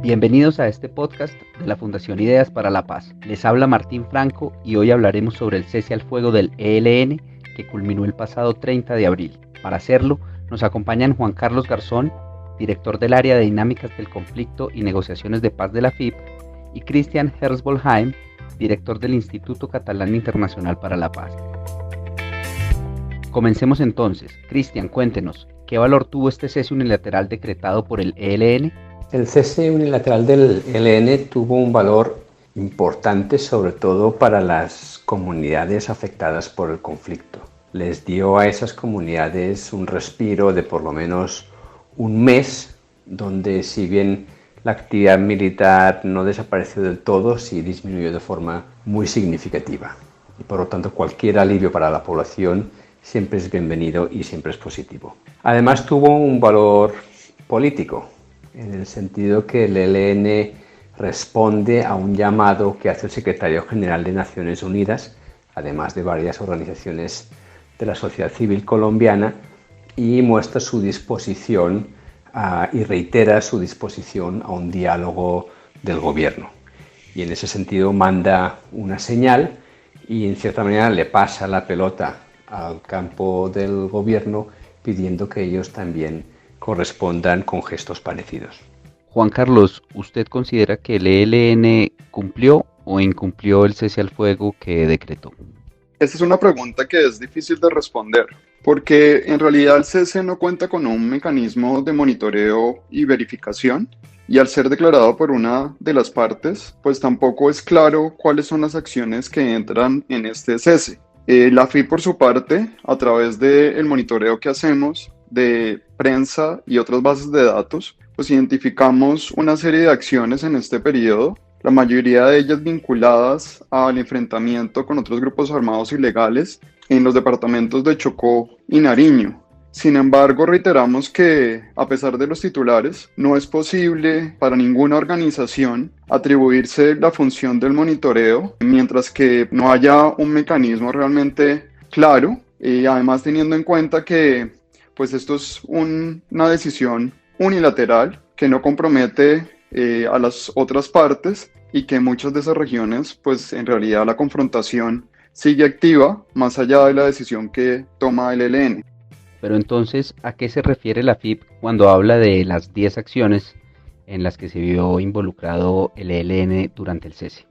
Bienvenidos a este podcast de la Fundación Ideas para la Paz. Les habla Martín Franco y hoy hablaremos sobre el cese al fuego del ELN que culminó el pasado 30 de abril. Para hacerlo, nos acompañan Juan Carlos Garzón, director del área de dinámicas del conflicto y negociaciones de paz de la FIP, y Christian Herzbolheim, director del Instituto Catalán Internacional para la Paz. Comencemos entonces. Christian, cuéntenos, ¿qué valor tuvo este cese unilateral decretado por el ELN? El cese unilateral del ELN tuvo un valor importante, sobre todo para las comunidades afectadas por el conflicto. Les dio a esas comunidades un respiro de por lo menos un mes, donde si bien la actividad militar no desapareció del todo, sí disminuyó de forma muy significativa. Y por lo tanto, cualquier alivio para la población siempre es bienvenido y siempre es positivo. Además, tuvo un valor político, en el sentido que el ELN responde a un llamado que hace el secretario general de Naciones Unidas, además de varias organizaciones de la sociedad civil colombiana, y muestra su disposición y reitera su disposición a un diálogo del gobierno. Y en ese sentido manda una señal y en cierta manera le pasa la pelota al campo del gobierno, pidiendo que ellos también correspondan con gestos parecidos. Juan Carlos, ¿usted considera que el ELN cumplió o incumplió el cese al fuego que decretó? Esta es una pregunta que es difícil de responder, porque en realidad el cese no cuenta con un mecanismo de monitoreo y verificación, y al ser declarado por una de las partes, pues tampoco es claro cuáles son las acciones que entran en este cese. La FI, por su parte, a través del monitoreo que hacemos de prensa y otras bases de datos, pues identificamos una serie de acciones en este periodo, la mayoría de ellas vinculadas al enfrentamiento con otros grupos armados ilegales en los departamentos de Chocó y Nariño. Sin embargo, reiteramos que, a pesar de los titulares, no es posible para ninguna organización atribuirse la función del monitoreo mientras que no haya un mecanismo realmente claro, y además teniendo en cuenta que pues esto es una decisión unilateral que no compromete a las otras partes y que en muchas de esas regiones pues en realidad la confrontación sigue activa más allá de la decisión que toma el ELN. Pero entonces, ¿a qué se refiere la FIP cuando habla de las 10 acciones en las que se vio involucrado el ELN durante el cese?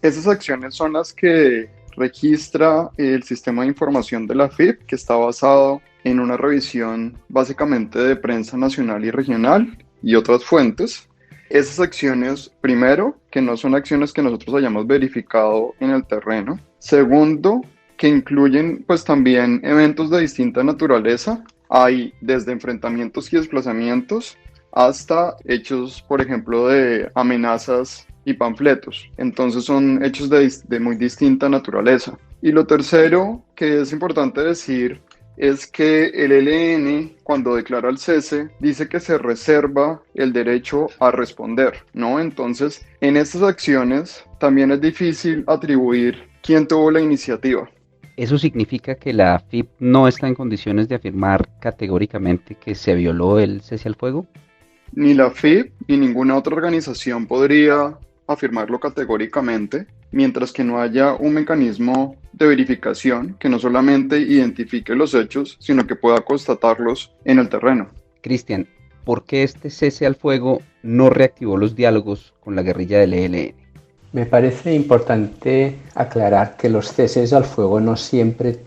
Esas acciones son las que registra el sistema de información de la FIP, que está basado en una revisión básicamente de prensa nacional y regional y otras fuentes. Esas acciones, primero, que no son acciones que nosotros hayamos verificado en el terreno. Segundo, que incluyen pues también eventos de distinta naturaleza. Hay desde enfrentamientos y desplazamientos hasta hechos, por ejemplo, de amenazas y panfletos. Entonces son hechos de muy distinta naturaleza. Y lo tercero que es importante decir es que el ELN, cuando declara el cese, dice que se reserva el derecho a responder, ¿no? Entonces, en estas acciones también es difícil atribuir quién tuvo la iniciativa. ¿Eso significa que la FIP no está en condiciones de afirmar categóricamente que se violó el cese al fuego? Ni la FIP ni ninguna otra organización podría afirmarlo categóricamente, mientras que no haya un mecanismo de verificación que no solamente identifique los hechos, sino que pueda constatarlos en el terreno. Christian, ¿por qué este cese al fuego no reactivó los diálogos con la guerrilla del ELN? Me parece importante aclarar que los ceses al fuego no siempre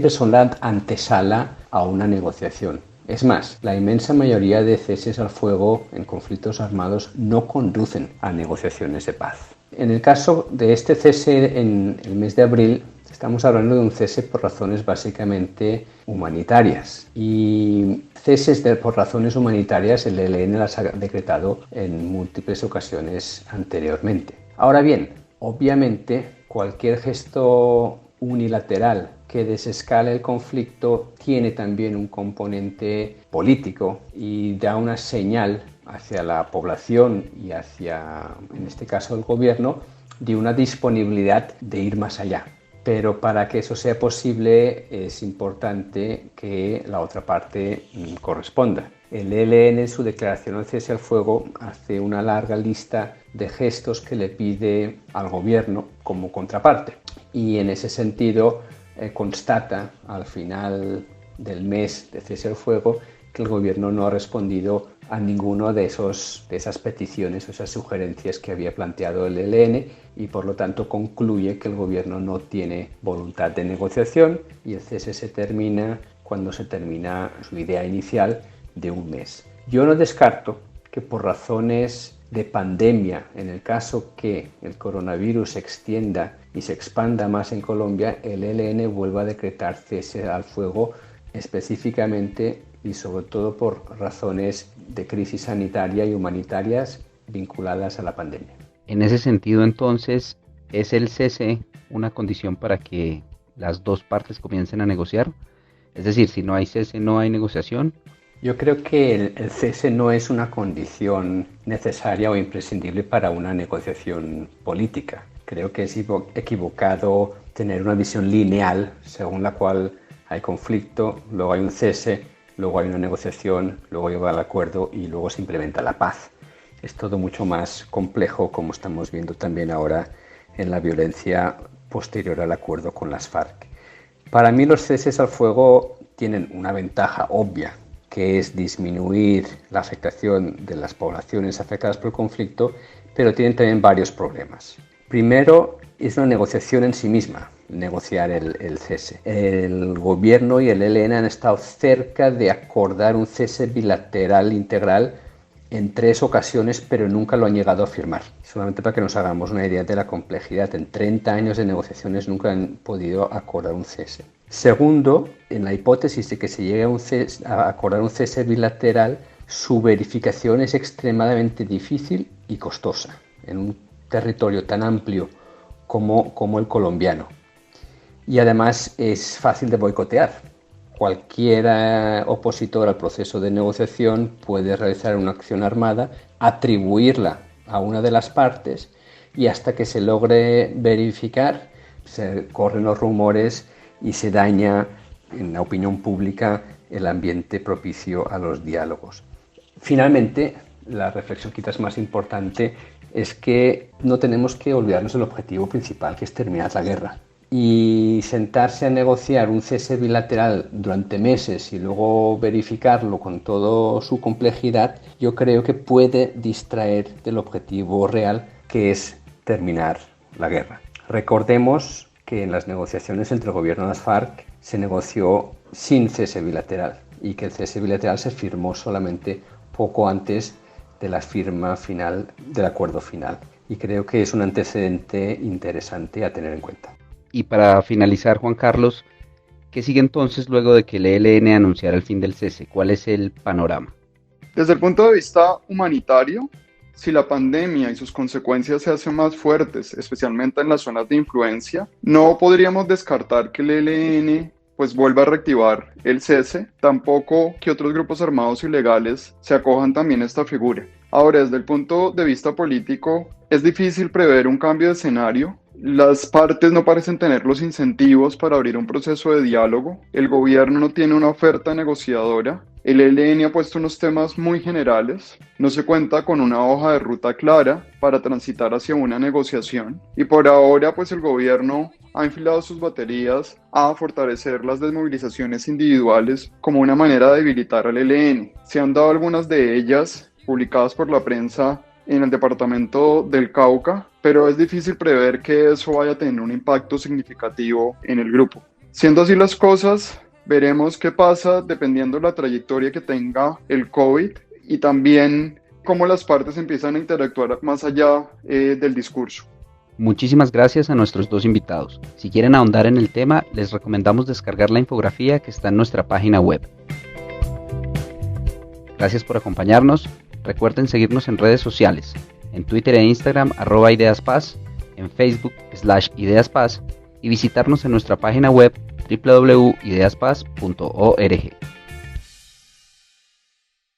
son la antesala a una negociación. Es más, la inmensa mayoría de ceses al fuego en conflictos armados no conducen a negociaciones de paz. En el caso de este cese en el mes de abril, estamos hablando de un cese por razones básicamente humanitarias. Y ceses por razones humanitarias el ELN las ha decretado en múltiples ocasiones anteriormente. Ahora bien, obviamente cualquier gesto unilateral que desescala el conflicto tiene también un componente político y da una señal hacia la población y hacia, en este caso, el gobierno, de una disponibilidad de ir más allá. Pero para que eso sea posible es importante que la otra parte corresponda. El ELN en su declaración de cese al fuego hace una larga lista de gestos que le pide al gobierno como contraparte y en ese sentido constata al final del mes de cese al fuego que el gobierno no ha respondido a ninguno de esas peticiones o esas sugerencias que había planteado el ELN y por lo tanto concluye que el gobierno no tiene voluntad de negociación y el cese se termina cuando se termina su idea inicial de un mes. Yo no descarto que por razones de pandemia, en el caso que el coronavirus se extienda y se expanda más en Colombia, el ELN vuelva a decretar cese al fuego específicamente y sobre todo por razones de crisis sanitaria y humanitarias vinculadas a la pandemia. En ese sentido, entonces, ¿es el cese una condición para que las dos partes comiencen a negociar? Es decir, si no hay cese, no hay negociación. Yo creo que el cese no es una condición necesaria o imprescindible para una negociación política. Creo que es equivocado tener una visión lineal según la cual hay conflicto, luego hay un cese, luego hay una negociación, luego llega al acuerdo y luego se implementa la paz. Es todo mucho más complejo, como estamos viendo también ahora en la violencia posterior al acuerdo con las FARC. Para mí los ceses al fuego tienen una ventaja obvia, que es disminuir la afectación de las poblaciones afectadas por el conflicto, pero tienen también varios problemas. Primero, es una negociación en sí misma, negociar el cese. El gobierno y el ELN han estado cerca de acordar un cese bilateral integral en 3 ocasiones, pero nunca lo han llegado a firmar. Solamente para que nos hagamos una idea de la complejidad, en 30 años de negociaciones nunca han podido acordar un cese. Segundo, en la hipótesis de que se llegue a acordar un cese bilateral, su verificación es extremadamente difícil y costosa en un territorio tan amplio como el colombiano. Y además es fácil de boicotear. Cualquier opositor al proceso de negociación puede realizar una acción armada, atribuirla a una de las partes y hasta que se logre verificar se corren los rumores y se daña en la opinión pública el ambiente propicio a los diálogos. Finalmente, la reflexión quizás más importante es que no tenemos que olvidarnos del objetivo principal, que es terminar la guerra. Y sentarse a negociar un cese bilateral durante meses y luego verificarlo con toda su complejidad, yo creo que puede distraer del objetivo real, que es terminar la guerra. Recordemos que en las negociaciones entre el gobierno y las FARC se negoció sin cese bilateral y que el cese bilateral se firmó solamente poco antes de la firma final del acuerdo final. Y creo que es un antecedente interesante a tener en cuenta. Y para finalizar, Juan Carlos, ¿qué sigue entonces luego de que el ELN anunciara el fin del cese? ¿Cuál es el panorama? Desde el punto de vista humanitario, si la pandemia y sus consecuencias se hacen más fuertes, especialmente en las zonas de influencia, no podríamos descartar que el ELN vuelva a reactivar el cese, tampoco que otros grupos armados ilegales se acojan también a esta figura. Ahora, desde el punto de vista político, es difícil prever un cambio de escenario. Las partes no parecen tener los incentivos para abrir un proceso de diálogo. El gobierno no tiene una oferta negociadora. El ELN ha puesto unos temas muy generales. No se cuenta con una hoja de ruta clara para transitar hacia una negociación. Y por ahora, el gobierno ha enfilado sus baterías a fortalecer las desmovilizaciones individuales como una manera de debilitar al ELN. Se han dado algunas de ellas publicadas por la prensa en el departamento del Cauca, pero es difícil prever que eso vaya a tener un impacto significativo en el grupo. Siendo así las cosas, veremos qué pasa dependiendo de la trayectoria que tenga el COVID y también cómo las partes empiezan a interactuar más allá del discurso. Muchísimas gracias a nuestros dos invitados. Si quieren ahondar en el tema, les recomendamos descargar la infografía que está en nuestra página web. Gracias por acompañarnos. Recuerden seguirnos en redes sociales, en Twitter e Instagram @ideaspaz, en Facebook /ideaspaz y visitarnos en nuestra página web www.ideaspaz.org.